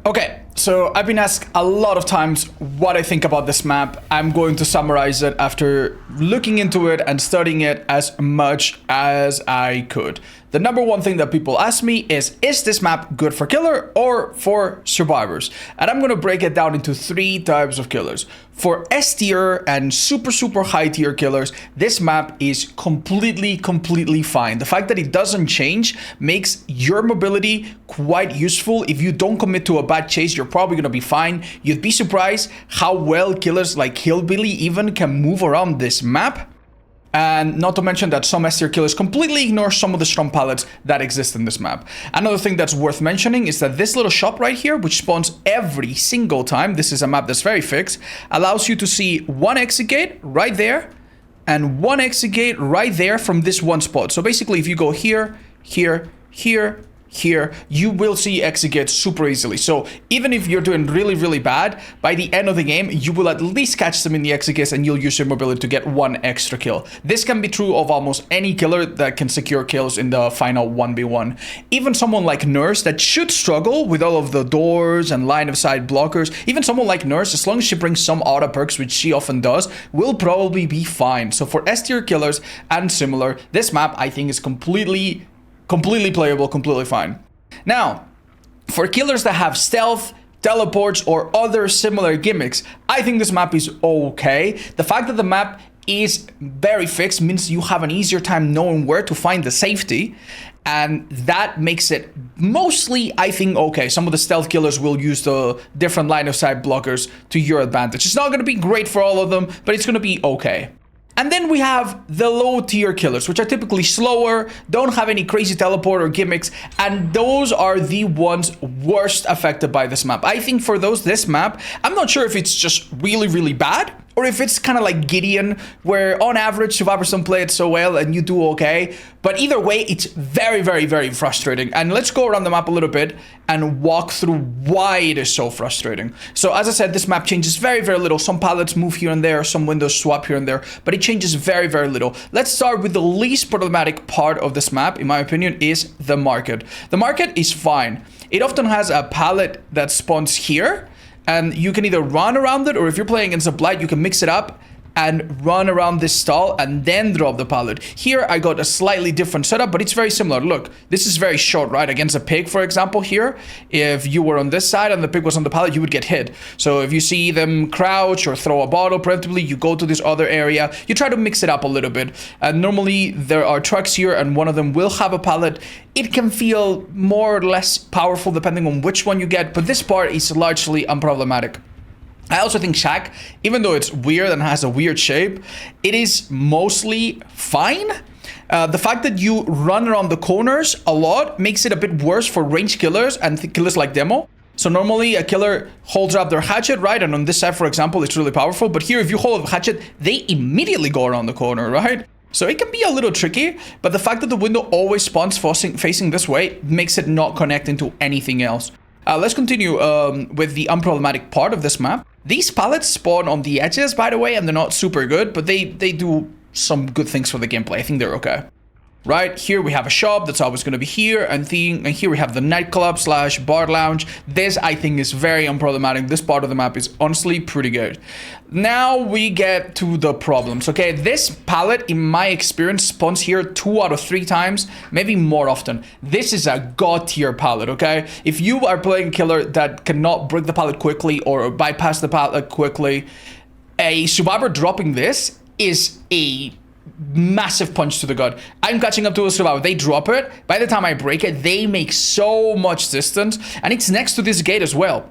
Okay, so I've been asked a lot of times what I think about this map. I'm going to summarize it after looking into it and studying it as much as I could. The number one thing that people ask me is this map good for killer or for survivors? And I'm going to break it down into three types of killers. For S tier and super high tier killers, this map is completely fine. The fact that it doesn't change makes your mobility quite useful. If you don't commit to a bad chase, you're probably going to be fine. You'd be surprised how well killers like Hillbilly even can move around this map. And not to mention that some S tier killers completely ignore some of the strong pallets that exist in this map. Another thing that's worth mentioning is that this little shop right here, which spawns every single time, this is a map that's very fixed, allows you to see one exit gate right there and one exit gate right there from this one spot. So basically, if you go here, here, you will see exit gates super easily. So even if you're doing really bad, by the end of the game, you will at least catch them in the exit gates and you'll use your mobility to get one extra kill. This can be true of almost any killer that can secure kills in the final 1v1. Even someone like Nurse that should struggle with all of the doors and line of sight blockers, even someone like Nurse, as long as she brings some auto perks, which she often does, will probably be fine. So for S tier killers and similar, this map I think is completely playable, completely fine. Now, for killers that have stealth, teleports, or other similar gimmicks, I think this map is okay. The fact that the map is very fixed means you have an easier time knowing where to find the safety, and that makes it mostly, I think, okay. Some of the stealth killers will use the different line of sight blockers to your advantage. It's not going to be great for all of them, but it's going to be okay. And then we have the low tier killers, which are typically slower, don't have any crazy teleport or gimmicks, and those are the ones worst affected by this map. I think for those, this map, I'm not sure if it's just really bad, or if it's kind of like Gideon, where on average, survivors don't play it so well and you do okay. But either way, it's very frustrating. And let's go around the map a little bit and walk through why it is so frustrating. So as I said, this map changes very little. Some pallets move here and there, some windows swap here and there, but it changes very little. Let's start with the least problematic part of this map, in my opinion, is the market. The market is fine. It often has a pallet that spawns here, and you can either run around it, or if you're playing against a blight, you can mix it up and run around this stall and then drop the pallet. Here I got a slightly different setup, but it's very similar. Look, this is very short, right? Against a pig, for example, here, if you were on this side and the pig was on the pallet, you would get hit. So if you see them crouch or throw a bottle preemptively, you go to this other area. You try to mix it up a little bit. And normally there are trucks here and one of them will have a pallet. It can feel more or less powerful depending on which one you get, but this part is largely unproblematic. I also think Shack, even though it's weird and has a weird shape, it is mostly fine. The fact that you run around the corners a lot makes it a bit worse for ranged killers and killers like Demo. So normally a killer holds up their hatchet, right? And on this side, for example, it's really powerful. But here, if you hold up a hatchet, they immediately go around the corner, right? So it can be a little tricky, but the fact that the window always spawns facing this way makes it not connecting to anything else. Let's continue with the unproblematic part of this map. These pallets spawn on the edges, by the way, and they're not super good, but they do some good things for the gameplay. I think they're okay. Right here we have a shop that's always going to be here, and here we have the nightclub / bar lounge. This I think is very unproblematic. This part of the map is honestly pretty good. Now we get to the problems. Okay, this pallet in my experience spawns here 2 out of 3 times, maybe more often. This is a god tier pallet. Okay, if you are playing a killer that cannot break the pallet quickly or bypass the pallet quickly, a survivor dropping this is a massive punch to the gut. I'm catching up to a survivor. They drop it. By the time I break it, they make so much distance, and it's next to this gate as well,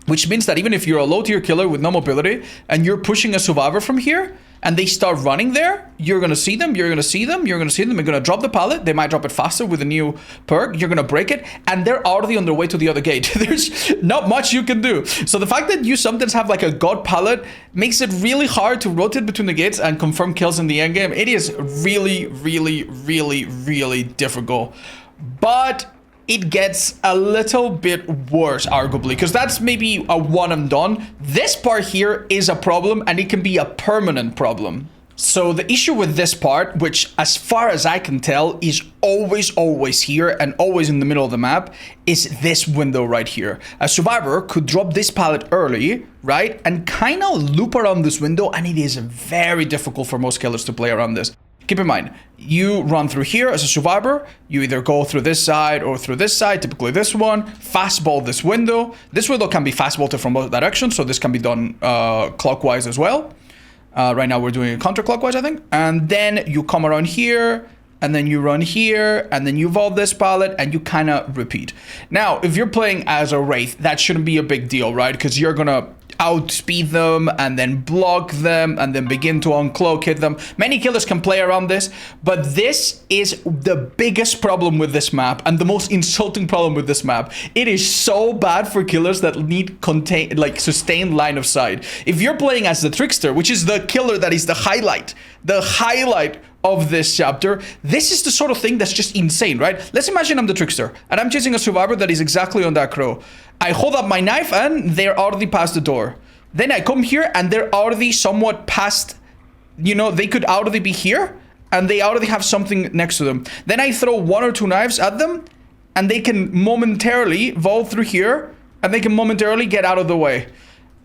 which means that even if you're a low tier killer with no mobility and you're pushing a survivor from here and they start running there, you're gonna see them, you're gonna see them, you're gonna drop the pallet. They might drop it faster with a new perk. You're gonna break it, and they're already on their way to the other gate. There's not much you can do. So the fact that you sometimes have like a god pallet makes it really hard to rotate between the gates and confirm kills in the end game. It is really difficult. But it gets a little bit worse, arguably, because that's maybe a one and done. This part here is a problem, and it can be a permanent problem. So the issue with this part, which as far as I can tell is always here and always in the middle of the map, is this window right here. A survivor could drop this pallet early, right, and kind of loop around this window, and it is very difficult for most killers to play around this. Keep in mind, you run through here as a survivor, you either go through this side or through this side, typically this one, fastball this window. This window can be fastballed from both directions, so this can be done clockwise as well. Right now we're doing it counterclockwise, I think. And then you come around here, and then you run here, and then you vault this pallet, and you kind of repeat. Now, if you're playing as a Wraith, that shouldn't be a big deal, right? Because you're gonna outspeed them, and then block them, and then begin to uncloak, hit them. Many killers can play around this, but this is the biggest problem with this map, and the most insulting problem with this map. It is so bad for killers that need sustained line of sight. If you're playing as the Trickster, which is the killer that is the highlight of this chapter, this is the sort of thing that's just insane, right? Let's imagine I'm the Trickster, and I'm chasing a survivor that is exactly on that crow. I hold up my knife, and they're already past the door. Then I come here, and they're already somewhat past, you know, they could already be here, and they already have something next to them. Then I throw 1 or 2 knives at them, and they can momentarily vault through here, and they can momentarily get out of the way.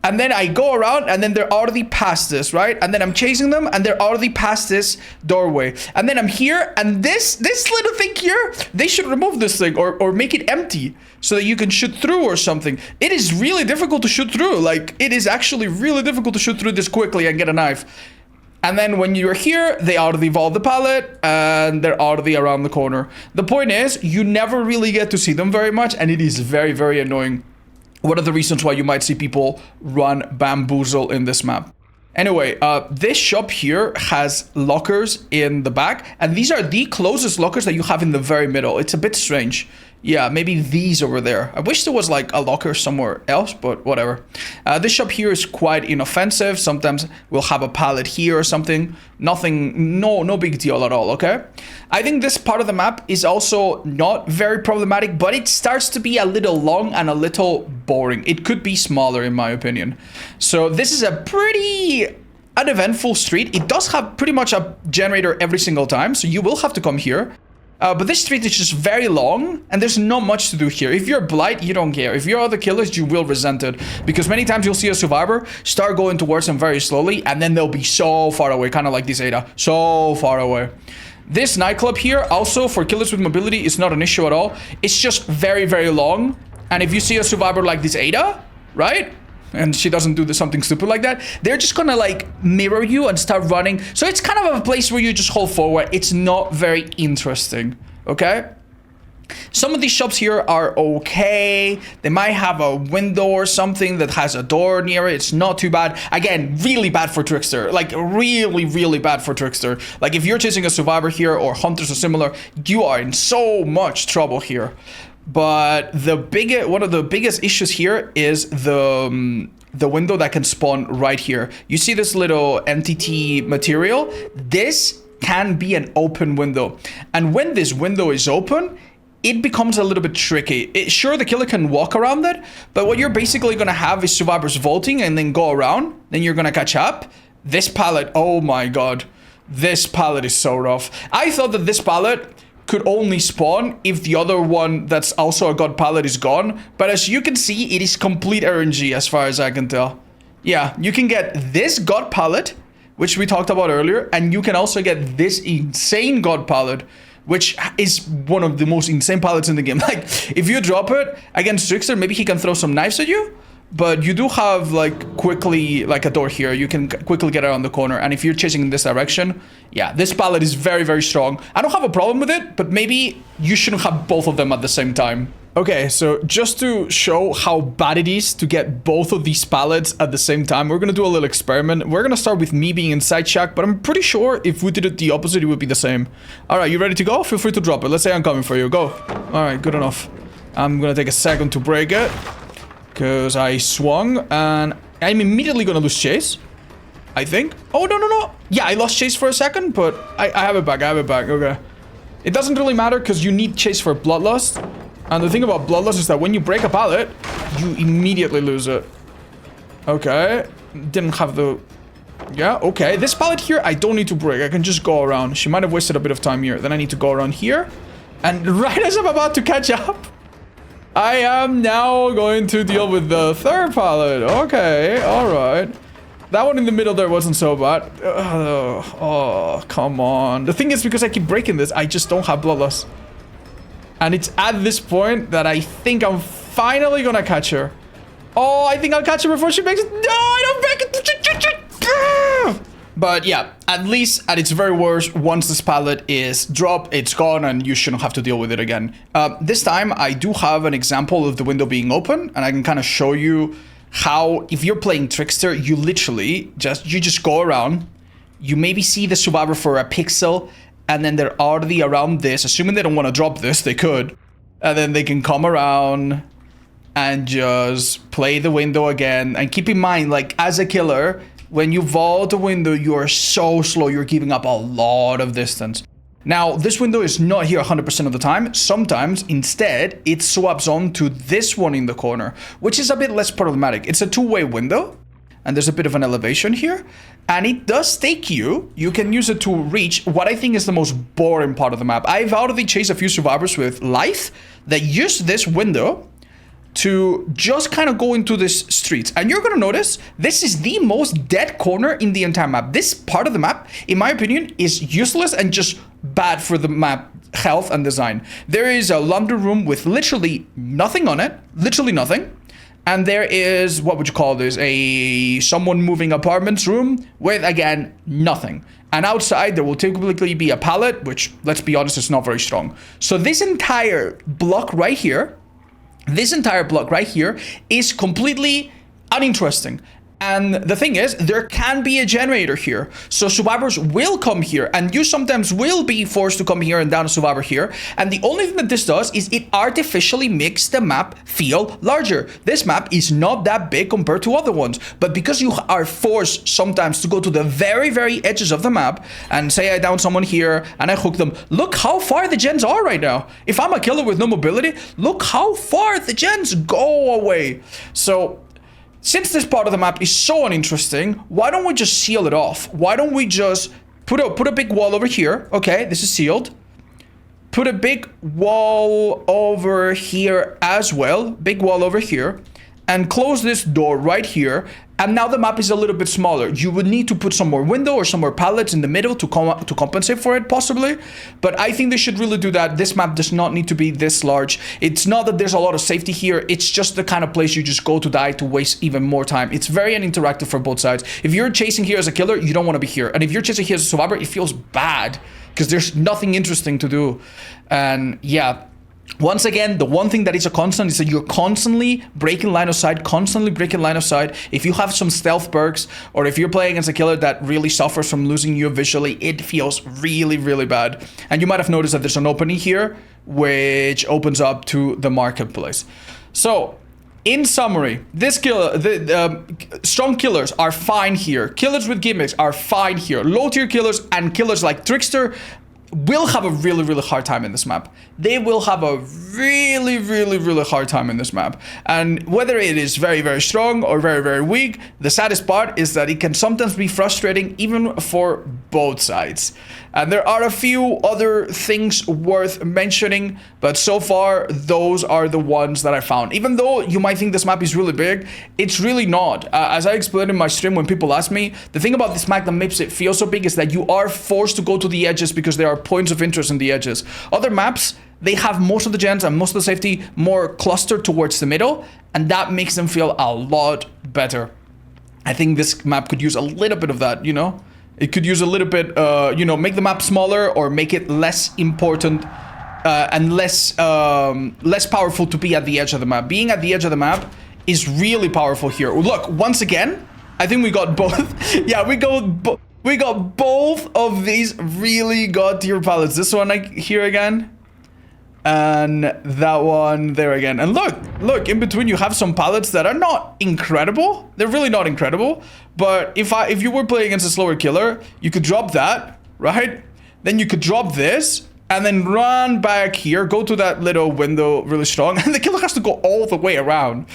And then I go around, and then they're already past this, right? And then I'm chasing them, and they're already past this doorway. And then I'm here, and this little thing here, they should remove this thing or make it empty so that you can shoot through or something. It is really difficult to shoot through. Like, it is actually really difficult to shoot through this quickly and get a knife. And then when you're here, they already vault the pallet, and they're already around the corner. The point is, you never really get to see them very much, and it is very, very annoying. One of the reasons why you might see people run bamboozle in this map. Anyway, this shop here has lockers in the back, and these are the closest lockers that you have in the very middle. It's a bit strange. Yeah, maybe these over there. I wish there was like a locker somewhere else, but whatever. This shop here is quite inoffensive. Sometimes we'll have a pallet here or something. Nothing, no big deal at all, okay? I think this part of the map is also not very problematic, but it starts to be a little long and a little boring. It could be smaller in my opinion. So this is a pretty uneventful street. It does have pretty much a generator every single time, so you will have to come here. But this street is just very long, and there's not much to do here. If you're Blight, you don't care. If you're other killers, you will resent it. Because many times you'll see a survivor start going towards them very slowly, and then they'll be so far away, kind of like this Ada. So far away. This nightclub here, also for killers with mobility, is not an issue at all. It's just very, very long. And if you see a survivor like this Ada, right? And she doesn't do something stupid like that, they're just gonna like mirror you and start running. So it's kind of a place where you just hold forward. It's not very interesting, okay? Some of these shops here are okay. They might have a window or something that has a door near it. It's not too bad. Again, really bad for Trickster. Like really, really bad for Trickster. Like if you're chasing a survivor here or hunters or similar, you are in so much trouble here. But one of the biggest issues here is the window that can spawn right here. You see this little MTT material? This can be an open window. And when this window is open, it becomes a little bit tricky. Sure, the killer can walk around it, but what you're basically going to have is survivors vaulting and then go around. Then you're going to catch up. This pallet, oh my god. This pallet is so rough. I thought that this pallet could only spawn if the other one that's also a god pallet is gone. But as you can see, it is complete RNG as far as I can tell. Yeah, you can get this god pallet, which we talked about earlier, and you can also get this insane god pallet, which is one of the most insane pallets in the game. Like, if you drop it against Trickster, maybe he can throw some knives at you. But you do have, like, quickly, like, a door here. You can quickly get around the corner. And if you're chasing in this direction, yeah, this pallet is very, very strong. I don't have a problem with it, but maybe you shouldn't have both of them at the same time. Okay, so just to show how bad it is to get both of these pallets at the same time, we're gonna do a little experiment. We're gonna start with me being inside shack, but I'm pretty sure if we did it the opposite, it would be the same. All right, you ready to go? Feel free to drop it. Let's say I'm coming for you. Go. All right, good enough. I'm gonna take a second to break it, because I swung, and I'm immediately gonna lose chase, I think. Oh, no. Yeah, I lost chase for a second, but I have it back. Okay. It doesn't really matter, because you need chase for bloodlust. And the thing about bloodlust is that when you break a pallet, you immediately lose it. Okay. Didn't have the Yeah, okay. This pallet here, I don't need to break. I can just go around. She might have wasted a bit of time here. Then I need to go around here. And right as I'm about to catch up, I am now going to deal with the third pallet. Okay, alright. That one in the middle there wasn't so bad. Oh, come on. The thing is, because I keep breaking this, I just don't have Bloodlust. And it's at this point that I think I'm finally gonna catch her. Oh, I think I'll catch her before she makes it. No, I don't break it. But yeah, at least at its very worst, once this pallet is dropped, it's gone and you shouldn't have to deal with it again. This time, I do have an example of the window being open, and I can kind of show you how, if you're playing Trickster, you literally just go around, you maybe see the survivor for a pixel, and then they're already around this, assuming they don't want to drop this, they could, and then they can come around and just play the window again. And keep in mind, like, as a killer, when you vault the window, you're so slow, you're giving up a lot of distance. Now, this window is not here 100% of the time. Sometimes, instead, it swaps on to this one in the corner, which is a bit less problematic. It's a two-way window, and there's a bit of an elevation here, and it does take you. You can use it to reach what I think is the most boring part of the map. I've already chased a few survivors with Lithe that use this window to just kind of go into this streets. And you're going to notice this is the most dead corner in the entire map. This part of the map, in my opinion, is useless and just bad for the map health and design. There is a laundry room with literally nothing on it, literally nothing. And there is, what would you call this, someone moving apartments room with, again, nothing. And outside, there will typically be a pallet, which, let's be honest, is not very strong. So this entire block right here, is completely uninteresting. And the thing is, there can be a generator here. So survivors will come here, and you sometimes will be forced to come here and down a survivor here. And the only thing that this does is it artificially makes the map feel larger. This map is not that big compared to other ones, but because you are forced sometimes to go to the very, very edges of the map, and say I down someone here and I hook them, look how far the gens are right now. If I'm a killer with no mobility, look how far the gens go away. So since this part of the map is so uninteresting, why don't we just seal it off? Why don't we just put a big wall over here? Okay, this is sealed. Put a big wall over here as well. Big wall over here. And close this door right here. And now the map is a little bit smaller. You would need to put some more window or some more pallets in the middle to compensate for it, possibly. But I think they should really do that. This map does not need to be this large. It's not that there's a lot of safety here. It's just the kind of place you just go to die to waste even more time. It's very uninteractive for both sides. If you're chasing here as a killer, you don't want to be here. And if you're chasing here as a survivor, it feels bad because there's nothing interesting to do. And yeah. Once again, the one thing that is a constant is that you're constantly breaking line of sight, If you have some stealth perks, or if you're playing against a killer that really suffers from losing you visually, it feels really, really bad. And you might have noticed that there's an opening here, which opens up to the marketplace. So, in summary, this killer, strong killers are fine here. Killers with gimmicks are fine here. Low tier killers and killers like Trickster will have a really, really hard time in this map. They will have a really, really, really hard time in this map. And whether it is very, very strong or very, very weak, the saddest part is that it can sometimes be frustrating even for both sides. And there are a few other things worth mentioning, but so far, those are the ones that I found. Even though you might think this map is really big, it's really not. As I explained in my stream when people ask me, the thing about this map that makes it feel so big is that you are forced to go to the edges because there are points of interest in the edges. Other maps, they have most of the gens and most of the safety more clustered towards the middle, and that makes them feel a lot better. I think this map could use a little bit of that, you know? It could use a little bit, you know, make the map smaller or make it less important and less powerful to be at the edge of the map. Being at the edge of the map is really powerful here. Look, once again, I think we got both. Yeah, we got both of these really god tier pallets. This one here again. And that one there again. And look, in between you have some pallets that are not incredible. They're really not incredible. But if you were playing against a slower killer, you could drop that, right? Then you could drop this and then run back here, go to that little window really strong, and the killer has to go all the way around.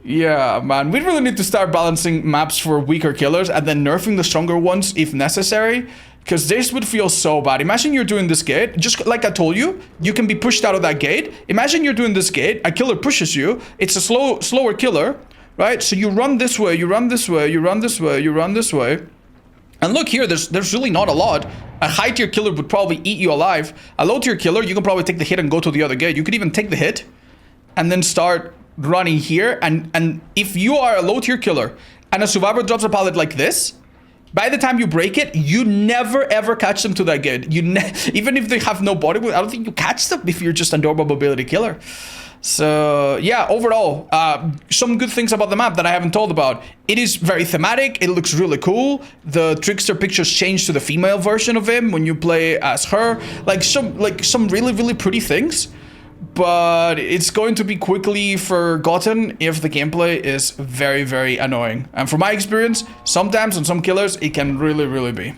Yeah, man, we really need to start balancing maps for weaker killers and then nerfing the stronger ones if necessary. Because this would feel so bad. Imagine you're doing this gate, just like I told you, you can be pushed out of that gate. Imagine you're doing this gate, a killer pushes you, it's a slower killer, right? So you run this way, you run this way, you run this way, you run this way. And look here, there's really not a lot. A high tier killer would probably eat you alive. A low tier killer, you can probably take the hit and go to the other gate. You could even take the hit and then start running here. And if you are a low tier killer and a survivor drops a pallet like this, by the time you break it, you never ever catch them to that gate. Even if they have no body weight, I don't think you catch them if you're just a normal mobility killer. So yeah, overall, some good things about the map that I haven't told about. It is very thematic. It looks really cool. The Trickster pictures change to the female version of him when you play as her. Like some really pretty things. But it's going to be quickly forgotten if the gameplay is very annoying. And from my experience, sometimes on some killers, it can really be.